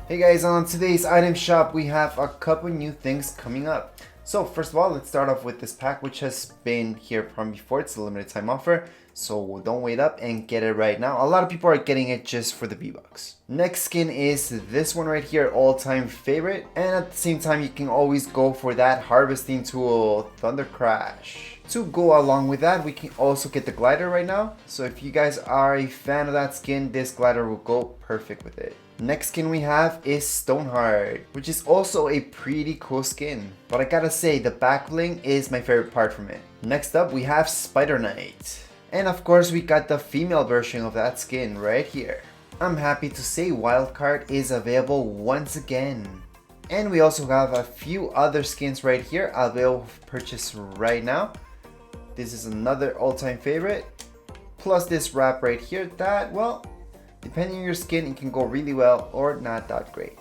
Hey guys, on today's item shop we have a couple new things coming up. So first of all, let's start off with this pack which has been here from before. It's a limited time offer, so don't wait up and get it right now. A lot of people are getting it just for the V-Bucks. Next skin is this one right here, all-time favorite, and at the same time you can always go for that harvesting tool, Thunder Crash. To go along with that, we can also get the glider right now. So if you guys are a fan of that skin, this glider will go perfect with it. Next skin we have is Stoneheart, which is also a pretty cool skin. But I gotta say, the back bling is my favorite part from it. Next up we have Spider Knight. And of course we got the female version of that skin right here. I'm happy to say Wildcard is available once again. And we also have a few other skins right here available for purchase right now. This is another all-time favorite. Plus this wrap right here that, well, depending on your skin, it can go really well or not that great.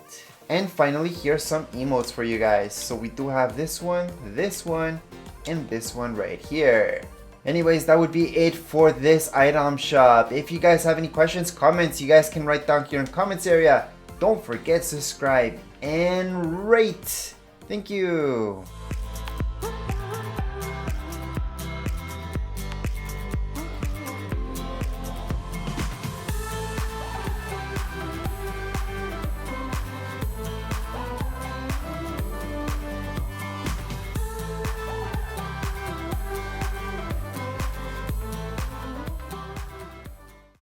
And finally, here's some emotes for you guys. So we do have this one, and this one right here. Anyways, that would be it for this item shop. If you guys have any questions, comments, you guys can write down here in the comments area. Don't forget to subscribe and rate. Thank you.